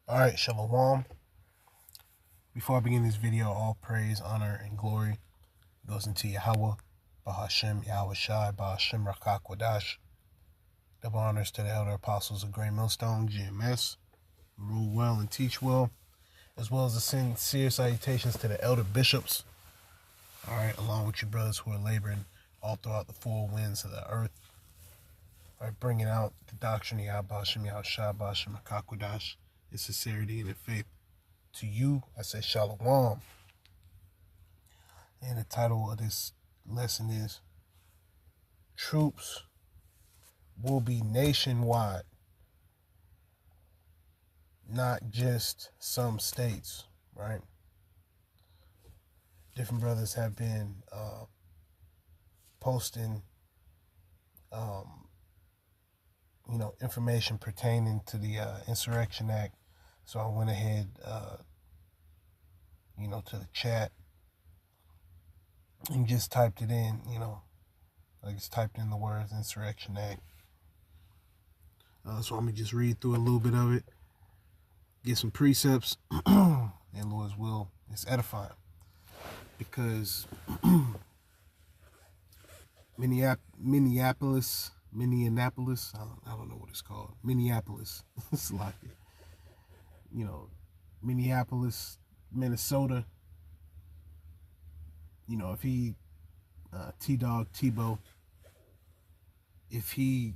Alright, Shalom. Before I begin this video, all praise, honor, and glory goes into Yahweh, Bahashem, Yahweh Shai, Bahashem Rakak Wadash. Double honors to the elder apostles of Great Millstone, GMS, rule well and teach well, as well as the sincere salutations to the elder bishops. Alright, along with you brothers who are laboring all throughout the four winds of the earth. Alright, bringing out the doctrine of Yahweh, Bahashem, Yahweh Shai, Bahashem Rakak Wadash, in sincerity and in faith. To you, I say Shalom. And the title of this lesson is Troops Will Be Nationwide, not just some states, right? Different brothers have been posting, information pertaining to the Insurrection Act. So I went ahead, to the chat and just typed it in, I just typed in the words Insurrection Act. So I'm going to just read through a little bit of it, get some precepts, and Lord's will is edifying. Because Minneapolis, I don't know what it's called. Minneapolis. It's like, Minneapolis, Minnesota. If he, T-Dog, Tebow, if he,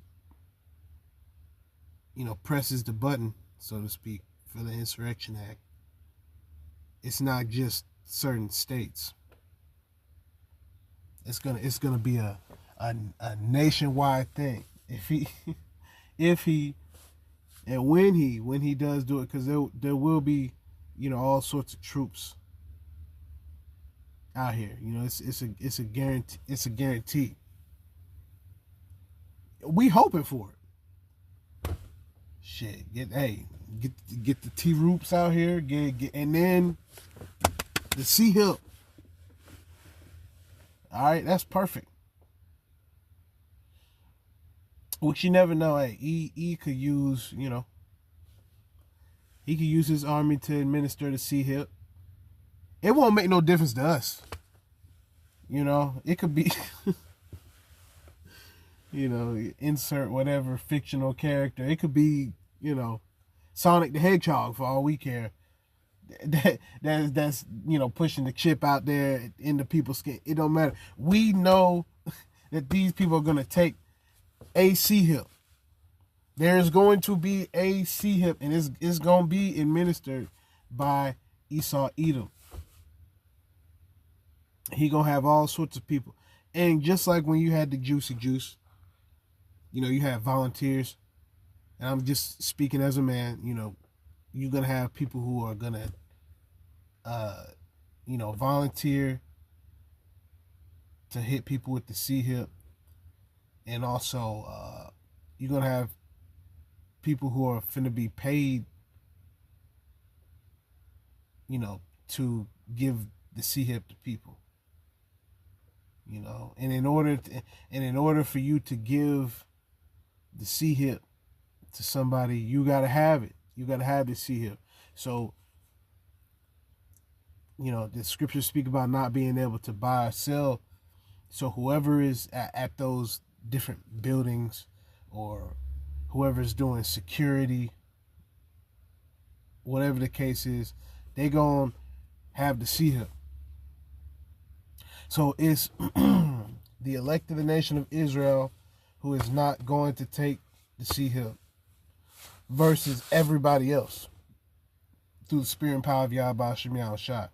presses the button, so to speak, for the Insurrection Act, it's not just certain states. It's gonna be a nationwide thing. If he and when he does do it, because there will be, all sorts of troops out here. It's a guarantee. We hoping for it. Shit, get the T-Roops out here, get and then the C-Hip. All right, that's perfect. Which you never know. Hey, he could use, he could use his army to administer the C-Hip. It won't make no difference to us. It could be, insert whatever fictional character. It could be, Sonic the Hedgehog for all we care. That's pushing the chip out there into people's skin. It don't matter. We know that these people are gonna take a C-Hip. There's going to be a C-Hip, and it's gonna be administered by Esau Edom. He gonna have all sorts of people, and just like when you had the Juicy Juice, you have volunteers, and I'm just speaking as a man. You're gonna have people who are gonna volunteer to hit people with the C-Hip. And also, you're going to have people who are finna be paid, to give the C-Hip to people. And in order for you to give the C-Hip to somebody, you got to have it. You got to have the C-Hip. So, the scriptures speak about not being able to buy or sell. So whoever is at those different buildings, or whoever's doing security, whatever the case is, they gonna have the C-Hip. So it's the elect of the nation of Israel who is not going to take the C-Hip versus everybody else through the spirit and power of Yahweh Shem Yahweh Shai.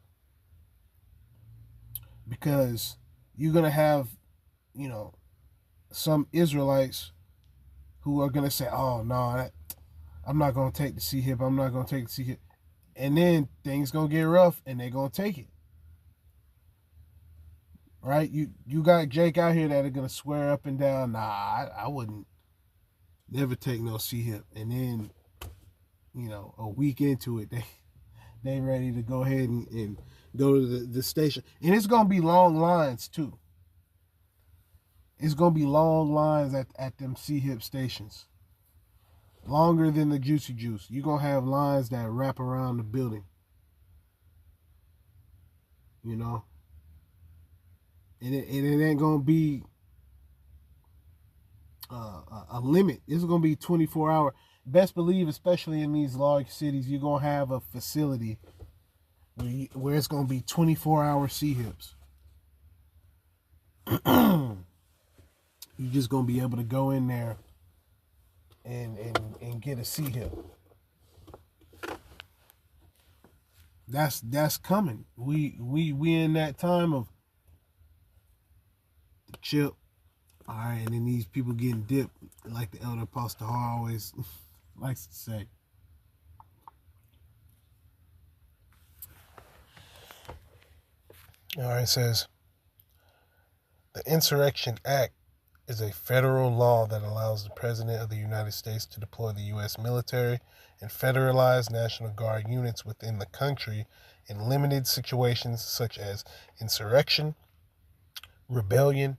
Because you're going to have, some Israelites who are going to say, oh, no, I'm not going to take the C-Hip. I'm not going to take the C-Hip. And then things going to get rough, and they're going to take it. Right? You got Jake out here that are going to swear up and down, nah, I wouldn't never take no C-Hip. And then, a week into it, they ready to go ahead and go to the station. And it's going to be long lines, too. It's going to be long lines at them C-Hip stations. longer than the Juicy Juice. You're going to have lines that wrap around the building. You know? And it ain't going to be a limit. It's going to be 24 hour. Best believe, especially in these large cities, you're going to have a facility where it's going to be 24-hour C-hips. You're just going to be able to go in there and get a C-hip. That's coming. We in that time of the chip. All right, and then these people getting dipped, like the elder Apostle Har always likes to say. All right, it says, the Insurrection Act is a federal law that allows the President of the United States to deploy the U.S. military and federalized National Guard units within the country in limited situations such as insurrection, rebellion,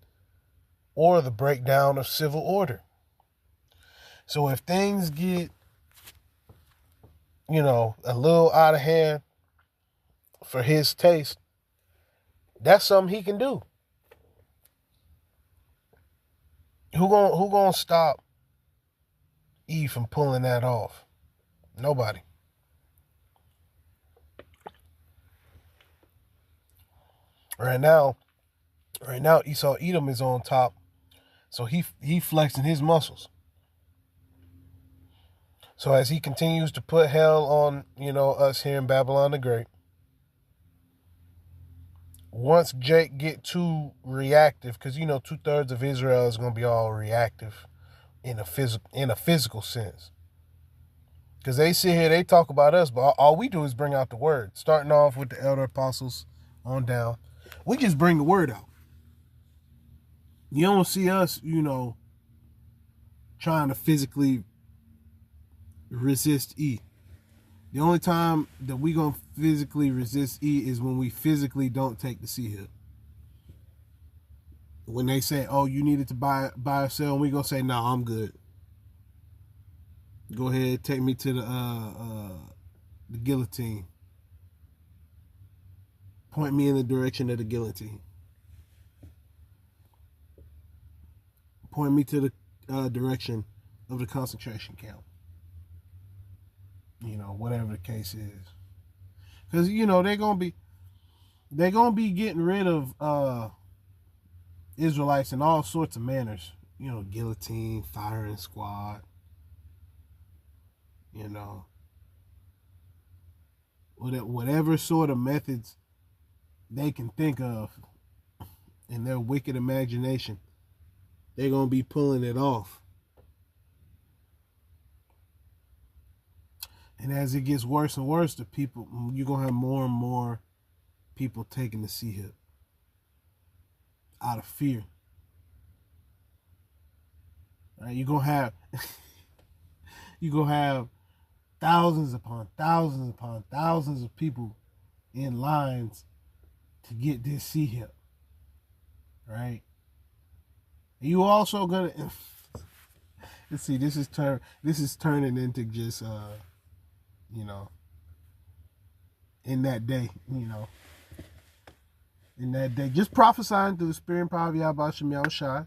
or the breakdown of civil order. So if things get, a little out of hand for his taste, that's something he can do. Who gonna stop E from pulling that off? Nobody. Right now, Esau Edom is on top, so he flexing his muscles. So as he continues to put hell on, us here in Babylon the Great, once Jake get too reactive, because 2/3 of Israel is gonna be all reactive in a physical sense. Because they sit here, they talk about us, but all we do is bring out the word. Starting off with the elder apostles on down, we just bring the word out. You don't see us, trying to physically resist E. The only time that we gonna physically resist E is when we physically don't take the C-hip. When they say, "Oh, you needed to buy or sell," and we gonna say, "No, I'm good. Go ahead, take me to the guillotine. Point me in the direction of the guillotine. Point me to the direction of the concentration camp." Whatever the case is. Because, they're going to be getting rid of Israelites in all sorts of manners. Guillotine, firing squad. Whatever sort of methods they can think of in their wicked imagination, they're going to be pulling it off. And as it gets worse and worse, you're going to have more and more people taking the C-hip out of fear. Right? You're going to have thousands upon thousands upon thousands of people in lines to get this C-hip. Right? And you also going to... Let's see, this is turning into just... in that day, just prophesying through the spirit and power of Yahweh Shem Yahushai,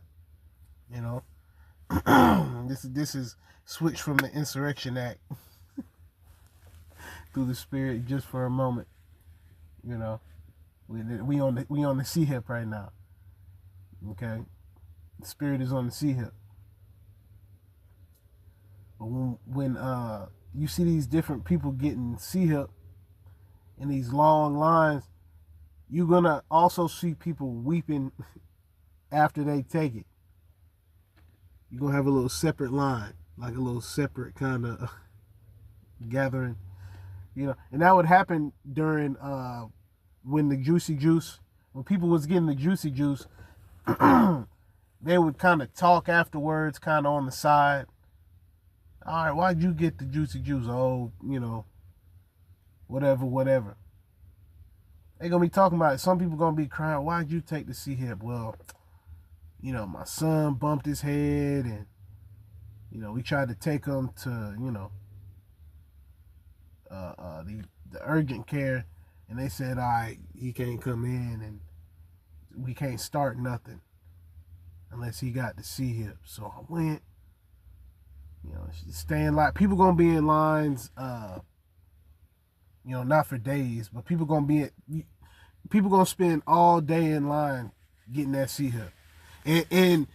this is switched from the Insurrection Act through the spirit just for a moment, we on the C-hip right now, okay, the spirit is on the C-hip, but when you see these different people getting C-hip in these long lines, you're going to also see people weeping after they take it. You're going to have a little separate line, like a little separate kind of gathering. And that would happen during when the Juicy Juice, when people was getting the Juicy Juice, they would kind of talk afterwards, kind of on the side. All right, why'd you get the Juicy Juice? Oh, whatever. They're going to be talking about it. Some people going to be crying, why'd you take the C-hip? Well, my son bumped his head and, You know, we tried to take him to, you know, the urgent care, and they said, all right, he can't come in, and we can't start nothing unless he got the C-hip. So I went, you know, stay in line. People gonna be in lines, you know, not for days, but people gonna spend all day in line getting that C-hip, and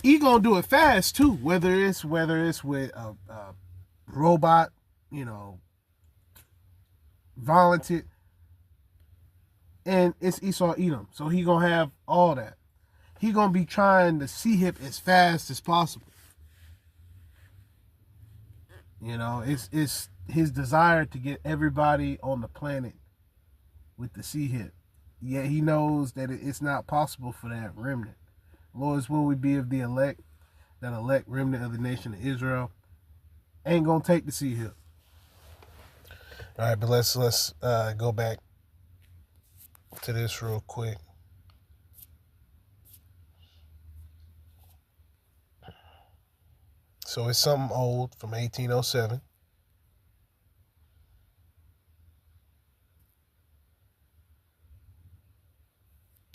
he gonna do it fast too. Whether it's with a robot, you know, volunteer, and it's Esau Edom, so he gonna have all that. He gonna be trying to C-hip as fast as possible. You know, it's his desire to get everybody on the planet with the C-hip. Yet he knows that it's not possible for that remnant. Lord's will we be of the elect, that elect remnant of the nation of Israel, ain't gonna take the C-hip. All right, but let's go back to this real quick. So it's something old from 1807.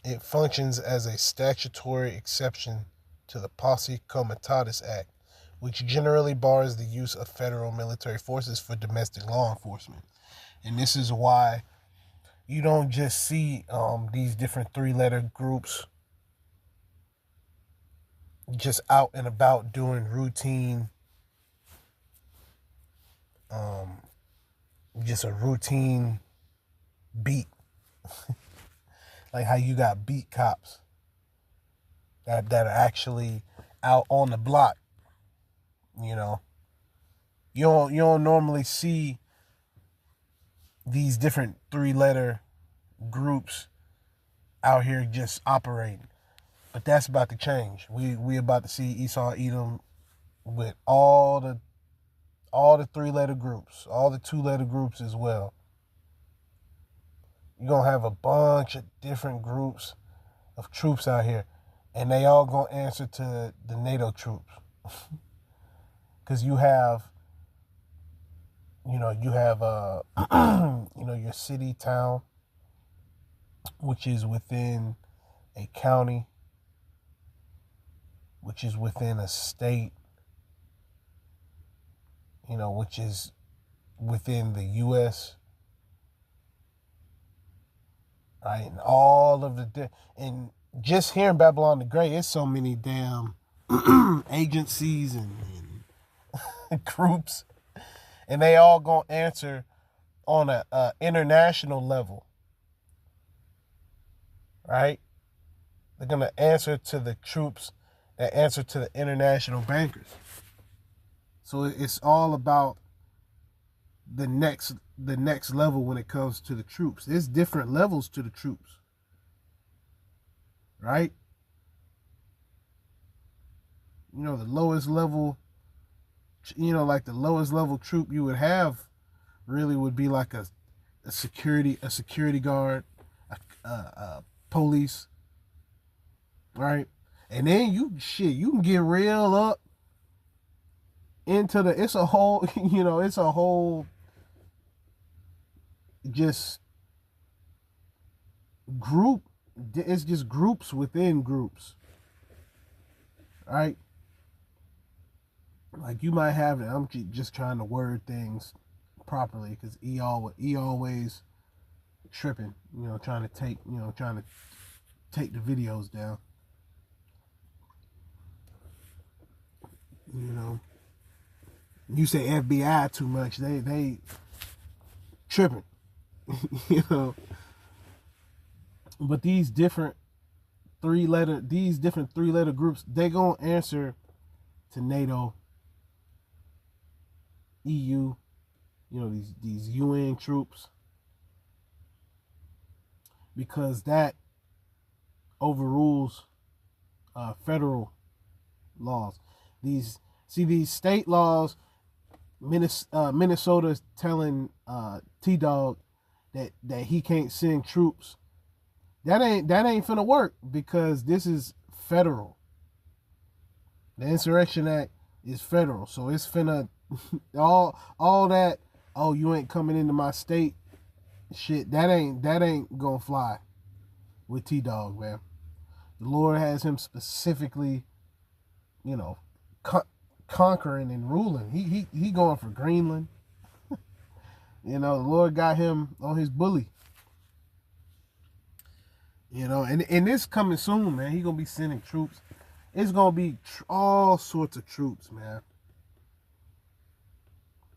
It functions as a statutory exception to the Posse Comitatus Act, which generally bars the use of federal military forces for domestic law enforcement. And this is why you don't just see these different three-letter groups just out and about doing routine, just a routine beat. Like how you got beat cops that are actually out on the block. You know, you don't normally see these different three-letter groups out here just operating. But that's about to change. We about to see Esau Edom with all the three-letter groups, all the two-letter groups as well. You're going to have a bunch of different groups of troops out here, and they all going to answer to the NATO troops. Because you have your city, town, which is within a county, which is within a state, you know, which is within the U.S., right? And all of and just here in Babylon the Great, it's so many damn agencies and groups, and they all gonna answer on a international level, right? They're gonna answer to the troops that answer to the international bankers. So it's all about the next level when it comes to the troops. There's different levels to the troops, right? You know, the lowest level, you know, like the lowest level troop you would have really would be like a security guard, a police, right? And then you can get real up into it's a whole, you know, it's a whole just group. It's just groups within groups, right? Like you might have it. I'm just trying to word things properly because he always tripping, you know, trying to take the videos down. You know, you say FBI too much, they tripping. You know, but these different three-letter groups, they gonna answer to NATO, EU, you know, these UN troops, because that overrules federal laws. These state laws, Minnesota's telling T-Dog that he can't send troops. That ain't finna work because this is federal. The Insurrection Act is federal. So it's finna all that, oh, you ain't coming into my state shit, that ain't gonna fly with T-Dog, man. The Lord has him specifically, conquering and ruling. He going for Greenland. The Lord got him on his bully. And this coming soon, man. He gonna be sending troops. It's gonna be all sorts of troops, man.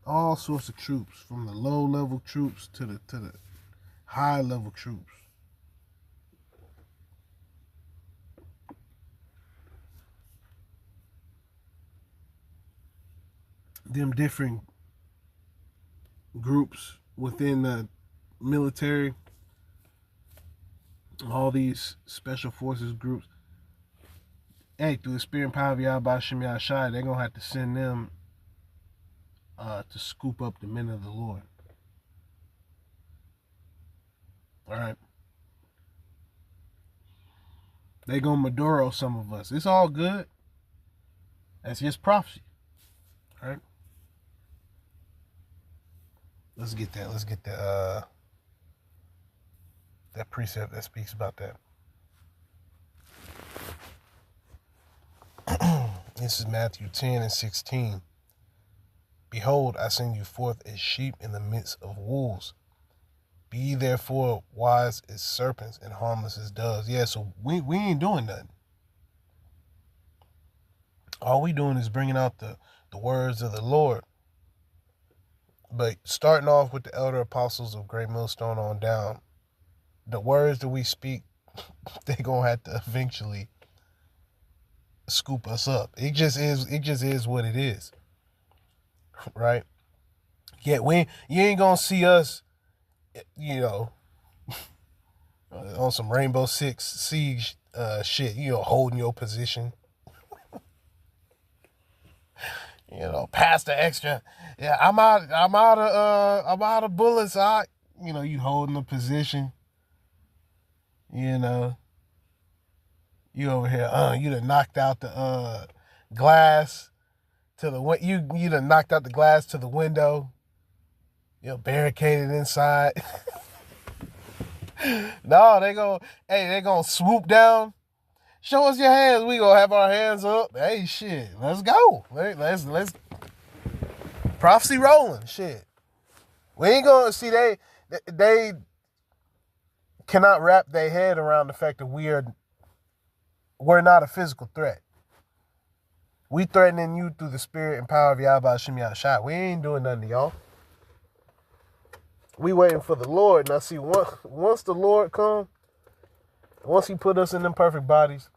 All sorts of troops, from the low level troops to the high level troops. Them different groups within the military, all these special forces groups. Hey, through the spirit and power of Yahweh Shem Yahshai, they're gonna have to send them to scoop up the men of the Lord. All right. They gonna Maduro some of us. It's all good. That's just prophecy. All right. Let's get that. Let's get that precept that speaks about that. This is Matthew 10:16. Behold, I send you forth as sheep in the midst of wolves. Be ye therefore wise as serpents and harmless as doves. Yeah, so we ain't doing nothing. All we doing is bringing out the words of the Lord. But starting off with the elder apostles of Great Millstone on down, the words that we speak, they're going to have to eventually scoop us up. It just is what it is. Right? Yeah, you ain't going to see us, on some Rainbow Six Siege shit, holding your position. Pass the extra. Yeah, I'm out of bullets. You holding the position. You over here. You done knocked out the glass to the you done knocked out the glass to the window. Barricaded inside. No, they gonna swoop down. Show us your hands. We gonna have our hands up. Hey, shit, let's go. Let's prophecy rolling. Shit, we ain't gonna see they cannot wrap their head around the fact that we're not a physical threat. We threatening you through the spirit and power of Yahweh Shem Yahshai. We ain't doing nothing to y'all. We waiting for the Lord. Now see, once the Lord come, once he put us in them perfect bodies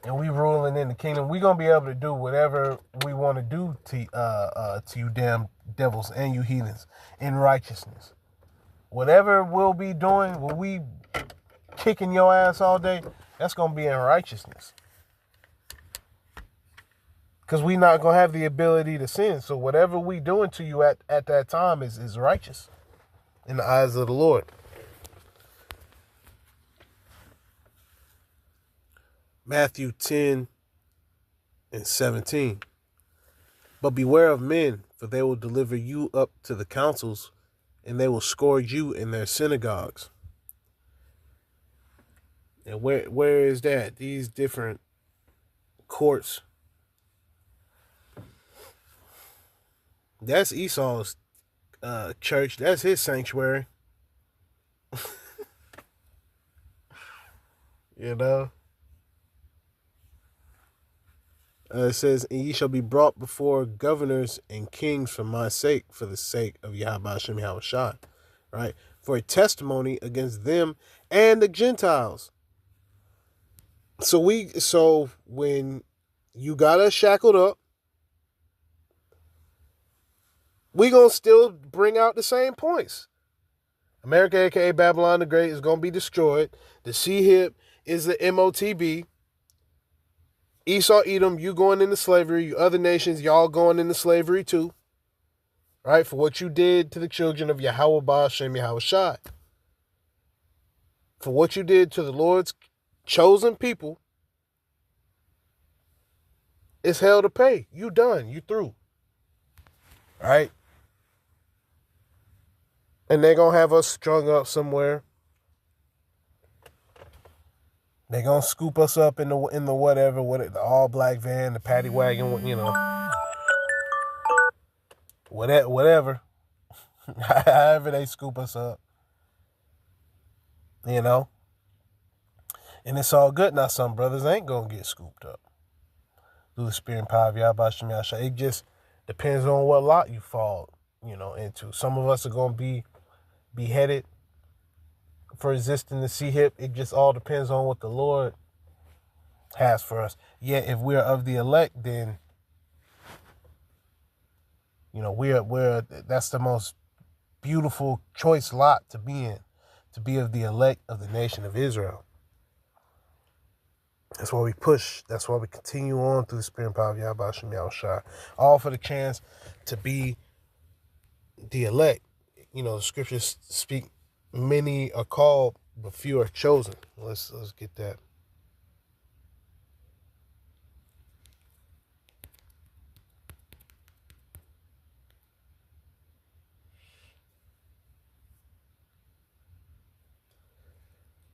and we ruling in the kingdom, we going to be able to do whatever we want to do to you damn devils and you heathens in righteousness. Whatever we'll be doing, will we kicking your ass all day, that's going to be in righteousness. Because we not going to have the ability to sin. So whatever we doing to you at that time is righteous in the eyes of the Lord. Matthew 10:17. But beware of men, for they will deliver you up to the councils, and they will scourge you in their synagogues. And where is that? These different courts. That's Esau's church. That's his sanctuary. It says, and ye shall be brought before governors and kings for my sake, for the sake of Yahweh Shem Yahushua, right? For a testimony against them and the Gentiles. So when you got us shackled up, we gonna still bring out the same points. America, aka Babylon the Great, is gonna be destroyed. The Sea-Hip is the MOTB. Esau, Edom, you going into slavery. You other nations, y'all going into slavery too. Right? For what you did to the children of Yahweh Ba'ashem Yahushai. For what you did to the Lord's chosen people. It's hell to pay. You done. You through. Right? And they're going to have us strung up somewhere. They're going to scoop us up in the whatever, the all-black van, the paddy wagon, whatever. However they scoop us up. And it's all good. Now, some brothers ain't going to get scooped up through the spirit and power of Yahweh Shem Yahshua. It just depends on what lot you fall, into. Some of us are going to be beheaded for resisting the C-hip. It just all depends on what the Lord has for us. Yet, if we're of the elect, then, we're that's the most beautiful choice lot to be in, to be of the elect of the nation of Israel. That's why we push. That's why we continue on through the spirit and power of Yahweh Shem Yahushua. All for the chance to be the elect. The scriptures speak, many are called, but few are chosen. Let's get that.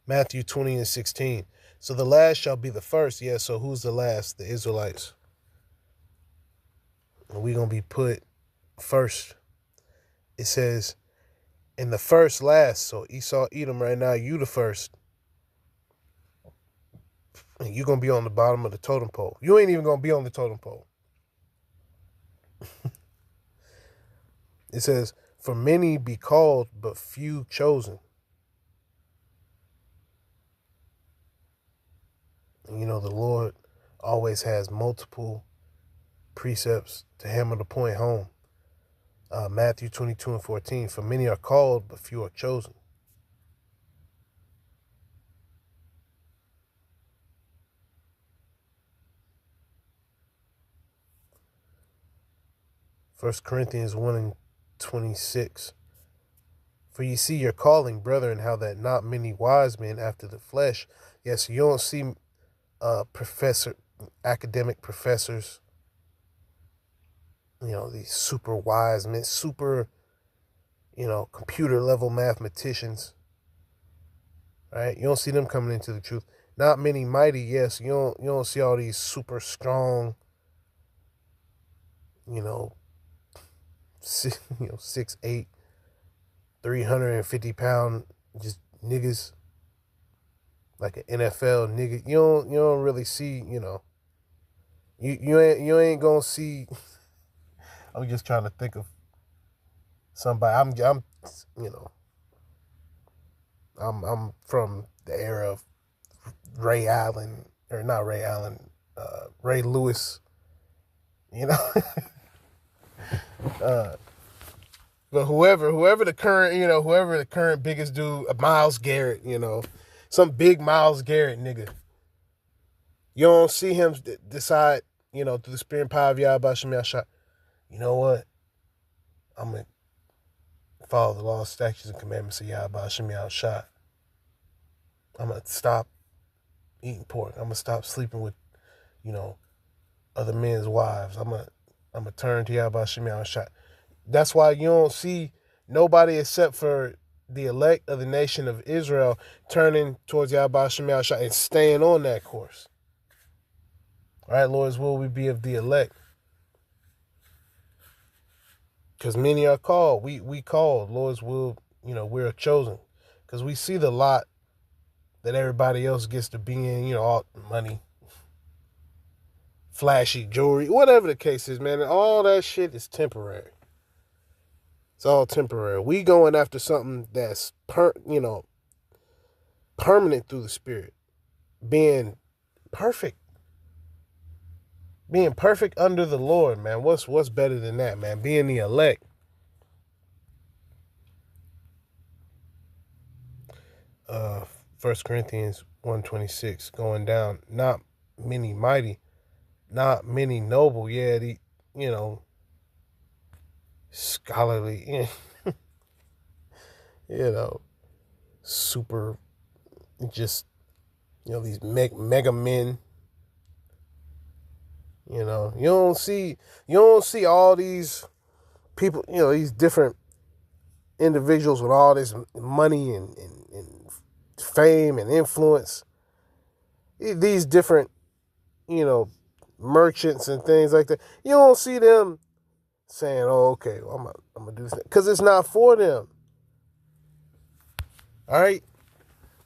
Matthew 20:16. So the last shall be the first. Yeah, so who's the last? The Israelites. And we're going to be put first. It says, in the first last. So Esau, Edom right now, you the first. And you're going to be on the bottom of the totem pole. You ain't even going to be on the totem pole. It says, for many be called, but few chosen. And the Lord always has multiple precepts to hammer the point home. Matthew 22:14, for many are called, but few are chosen. First Corinthians 1:26. For ye see your calling, brethren, how that not many wise men after the flesh. Yes, you don't see academic professors, these super wise men, super, computer level mathematicians, right? You don't see them coming into the truth. Not many mighty, yes. You don't see all these super strong, 6'8", 350-pound just niggas, like an NFL nigga. You don't really see, you ain't gonna see. I'm just trying to think of somebody. I'm from the era of Ray Allen, or not Ray Allen, Ray Lewis, but whoever the current biggest dude, Myles Garrett, some big Myles Garrett nigga. You don't see him decide, through the spirit and power of Yahweh Shem Yahshua, you know what? I'm going to follow the laws, statutes, and commandments of Yahweh Shem Yahshua. I'm going to stop eating pork. I'm going to stop sleeping with, other men's wives. I'm going to turn to Yahweh Shem Yahshua. That's why you don't see nobody except for the elect of the nation of Israel turning towards Yahweh Shem Yahshua and staying on that course. All right, Lord's will we be of the elect. Because many are called. We called. Lord's will, we're chosen. Because we see the lot that everybody else gets to be in, all money, flashy jewelry, whatever the case is, man. All that shit is temporary. It's all temporary. We going after something that's permanent through the spirit. Being perfect. Being perfect under the Lord, man. What's better than that, man? Being the elect. 1 Corinthians 1:26, going down. Not many mighty, not many noble. Yeah, scholarly, super, just, these mega men. You know, you don't see all these people, these different individuals with all this money and fame and influence. These different, merchants and things like that. You don't see them saying, "Oh, okay, well, I'm gonna do this," because it's not for them. All right,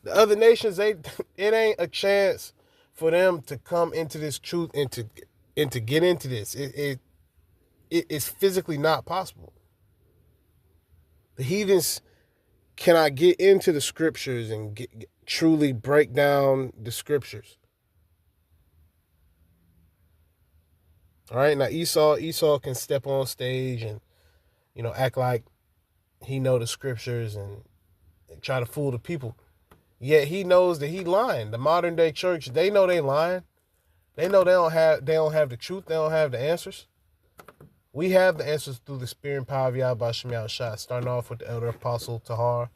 the other nations, it ain't a chance for them to come into this truth and to get into this. It's physically not possible. The heathens cannot get into the scriptures and truly break down the scriptures. All right, now Esau can step on stage and act like he know the scriptures and try to fool the people. Yet he knows that he lying. The modern day church, they know they lying. They know they don't have the truth. They don't have the answers. We have the answers through the spirit and power of Yahweh Shem Shai. Starting off with the elder apostle Tahar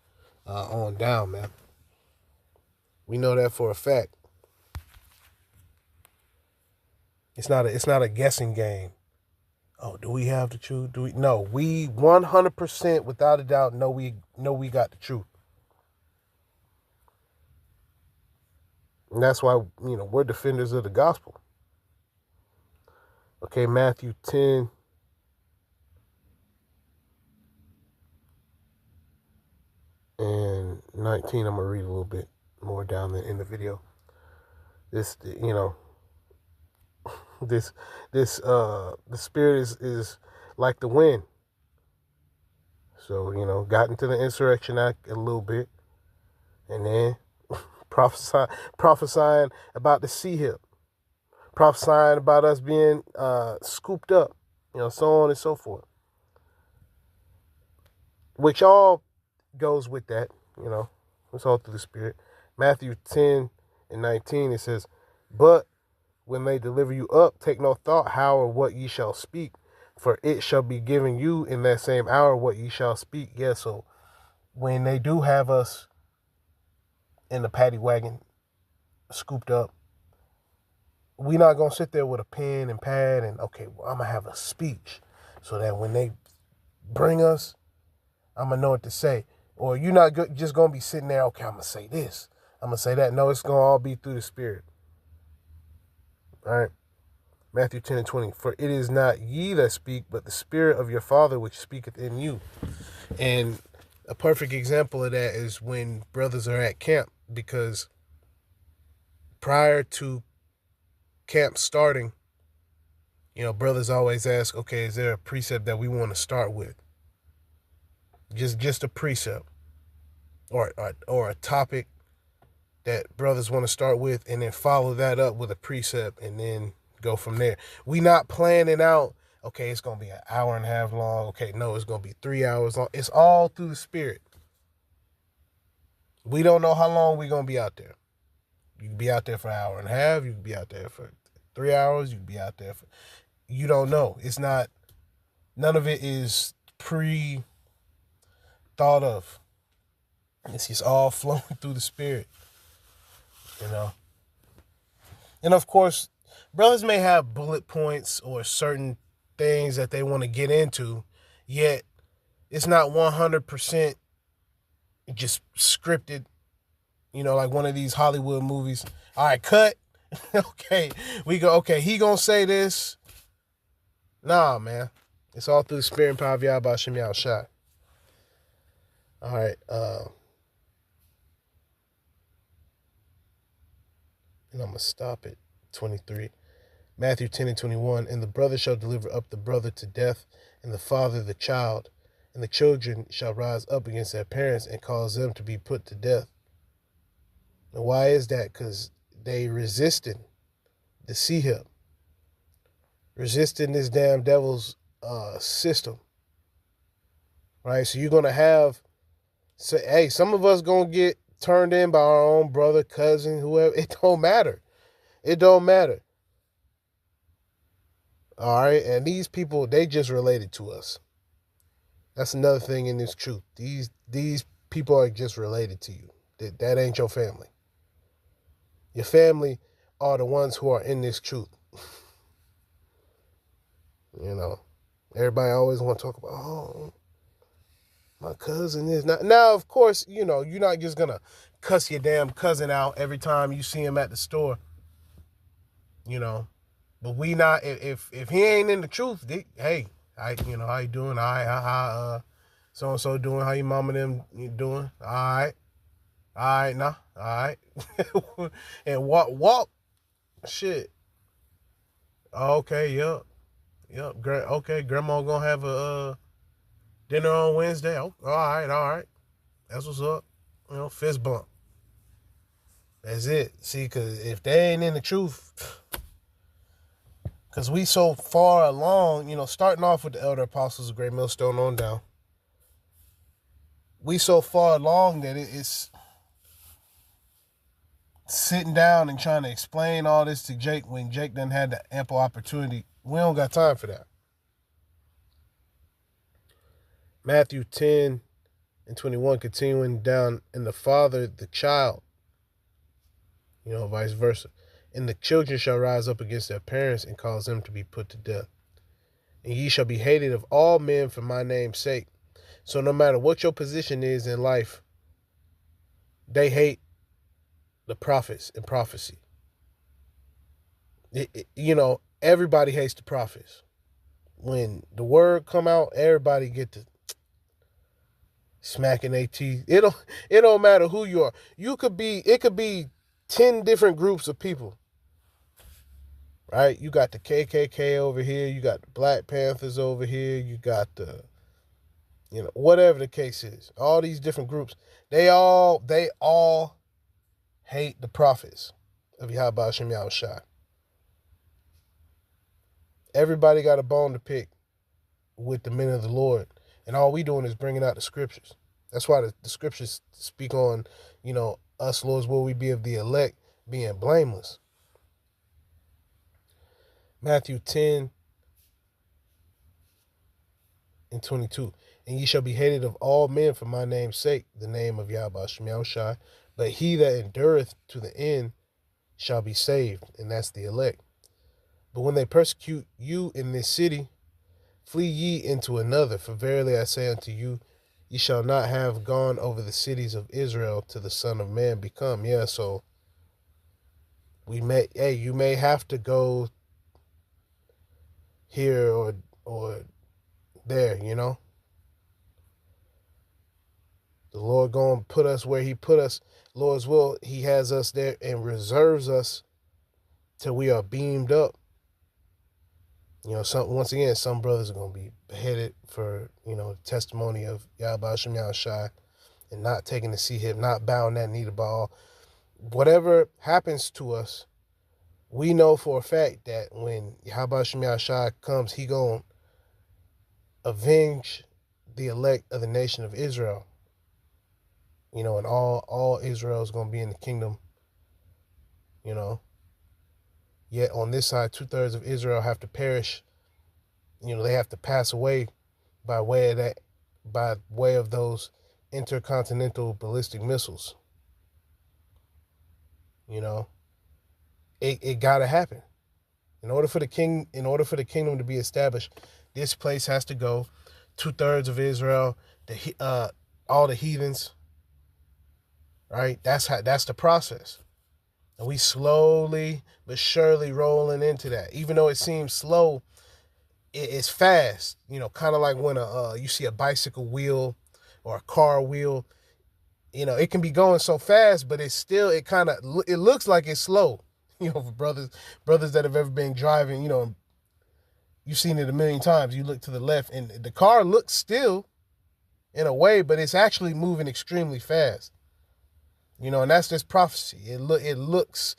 on down, man. We know that for a fact. It's not a guessing game. Oh, do we have the truth? No, we 100% without a doubt know we got the truth. And that's why, we're defenders of the gospel. Okay, Matthew 10. And 19, I'm going to read a little bit more down in the video. This, the spirit is like the wind. So, got into the Insurrection Act a little bit. And then prophesying about the sea hip. Prophesying about us being scooped up. So on and so forth. Which all goes with that, it's all through the spirit. Matthew 10 and 19, it says, "But when they deliver you up, take no thought how or what ye shall speak, for it shall be given you in that same hour what ye shall speak." Yeah, so when they do have us in the paddy wagon, scooped up, we not going to sit there with a pen and pad and, okay, well, I'm going to have a speech so that when they bring us, I'm going to know what to say. Or you're not just going to be sitting there, okay, I'm going to say this, I'm going to say that. No, it's going to all be through the spirit. All right. Matthew 10 and 20. "For it is not ye that speak, but the spirit of your Father which speaketh in you." And a perfect example of that is when brothers are at camp, because prior to camp starting, brothers always ask, okay, is there a precept that we want to start with? Just a precept or a topic that brothers want to start with, and then follow that up with a precept and then go from there. We not planning out, okay, it's going to be an hour and a half long. Okay, no, it's going to be 3 hours long. It's all through the spirit. We don't know how long we're going to be out there. You can be out there for an hour and a half. You can be out there for 3 hours. You can be out there for, you don't know. It's not, none of it is pre-thought of. It's just all flowing through the spirit, And of course, brothers may have bullet points or certain things that they want to get into, yet it's not 100% just scripted, like one of these Hollywood movies. All right, cut. Okay, we go, okay, he gonna say this. Nah, man. It's all through the spirit and power of Yahweh Shem Shai. All right, and I'm going to stop at 23. Matthew 10 and 21. "And the brother shall deliver up the brother to death, and the father the child. And the children shall rise up against their parents and cause them to be put to death." And why is that? Because they resisted the sea hip. Resisting this damn devil's system. Right? So you're going to have, hey, some of us going to get turned in by our own brother, cousin, whoever. It don't matter. It don't matter. All right. And these people, they just related to us. That's another thing in this truth. These people are just related to you. That ain't your family. Your family are the ones who are in this truth. You know, everybody always want to talk about, oh, my cousin is not. Now, of course, you know, you're not just going to cuss your damn cousin out every time you see him at the store, you know. But we not, if he ain't in the truth, hey, you know, how you doing? All right, how so-and-so doing? How your mama them doing? All right, nah, all right. And walk, shit. Okay, yep. Okay, grandma gonna have a dinner on Wednesday. Oh, all right. That's what's up. You know, fist bump. That's it. See, because if they ain't in the truth, because we so far along, you know, starting off with the elder apostles of Great Millstone on down, we so far along that it's sitting down and trying to explain all this to Jake when Jake done had the ample opportunity. We don't got time for that. Matthew 10 and 21, continuing down, and the father, the child, you know, vice versa. And the children shall rise up against their parents and cause them to be put to death. And ye shall be hated of all men for my name's sake. So no matter what your position is in life, they hate the prophets and prophecy. You know, everybody hates the prophets. When the word come out, everybody get to smacking their teeth. It don't matter who you are. It could be 10 different groups of people. Right? You got the KKK over here, you got the Black Panthers over here, you got the, you know, whatever the case is. All these different groups, they all hate the prophets of Yahweh Hashem Yahushua. Everybody got a bone to pick with the men of the Lord. And all we doing is bringing out the scriptures. That's why the scriptures speak on, you know, us, Lord's will we be of the elect, being blameless. Matthew 10 and 22. And ye shall be hated of all men for my name's sake, the name of Yahweh Hashem Yahushua. But he that endureth to the end shall be saved, and that's the elect. But when they persecute you in this city, flee ye into another. For verily I say unto you, ye shall not have gone over the cities of Israel till the Son of Man become. Yeah, so you may have to go here or there, you know. The Lord gonna put us where he put us. Lord's will, he has us there and reserves us till we are beamed up. You know, once again, some brothers are gonna be beheaded for, you know, testimony of Yahweh Hashem Yahushua and not taking the C-hip, not bowing that knee to Baal. Whatever happens to us, we know for a fact that when Yahweh Hashem Yahushua comes, he gonna avenge the elect of the nation of Israel. You know, and all Israel is going to be in the kingdom, you know. Yet on this side, 2/3 of Israel have to perish. You know, they have to pass away by way of those intercontinental ballistic missiles. You know, it got to happen. In order for the kingdom to be established, this place has to go. 2/3 of Israel, all the heathens. Right? That's the process. And we slowly but surely rolling into that. Even though it seems slow, it's fast. You know, kind of like when you see a bicycle wheel or a car wheel. You know, it can be going so fast, but it looks like it's slow. You know, for brothers that have ever been driving, you know, you've seen it a million times. You look to the left and the car looks still in a way, but it's actually moving extremely fast. You know, and that's just prophecy. It looks,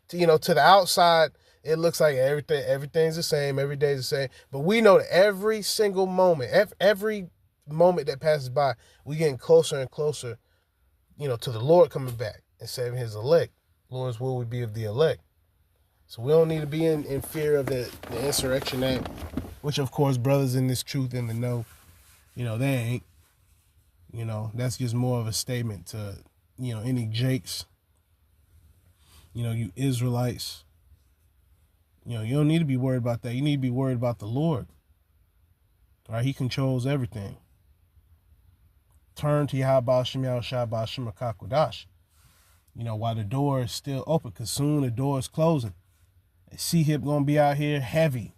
to the outside, it looks like everything's the same, every day's the same. But we know that every single moment, every moment that passes by, we getting closer and closer, you know, to the Lord coming back and saving his elect. Lord's will we be of the elect. So we don't need to be in fear of the Insurrection Act, which of course brothers in this truth in the know, you know, they ain't. You know, that's just more of a statement to, you know, any Jakes, you know, you Israelites, you know, you don't need to be worried about that. You need to be worried about the Lord. All right, he controls everything. Turn to Yahweh Shem Yahushua Ba'ashem Rakakwadash. While the door is still open, because soon the door is closing. C-Hip going to be out here heavy.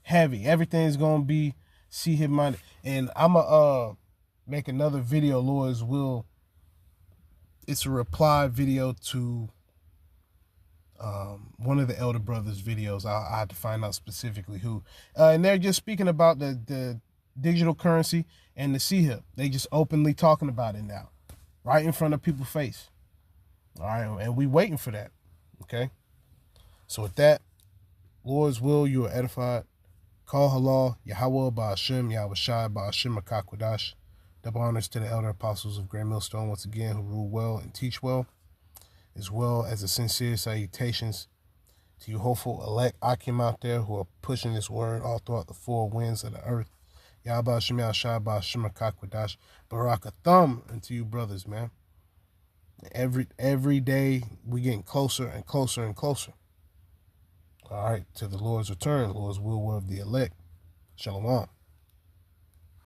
Everything's going to be C-Hip minded. And I'm going to make another video, Lord's will. It's a reply video to one of the Elder Brothers videos. I had to find out specifically who. And they're just speaking about the digital currency and the C-Hip. They just openly talking about it now, right in front of people's face. All right, and we waiting for that. Okay. So with that, Lord's will, you are edified. Call halal, Yahweh Ba'ashem, Yahushai Ba'ashem Rakakwadash. Double honors to the elder apostles of Grand Millstone once again, who rule well and teach well, as well as the sincere salutations to you hopeful elect Akim out there who are pushing this word all throughout the four winds of the earth. Yahweh Ba'ashem, Yahushai Ba'ashem Rakakwadash. Baraka thumb unto you brothers, man. Every day we getting closer and closer and closer. All right, to the Lord's return, Lord's will of the elect. Shalom.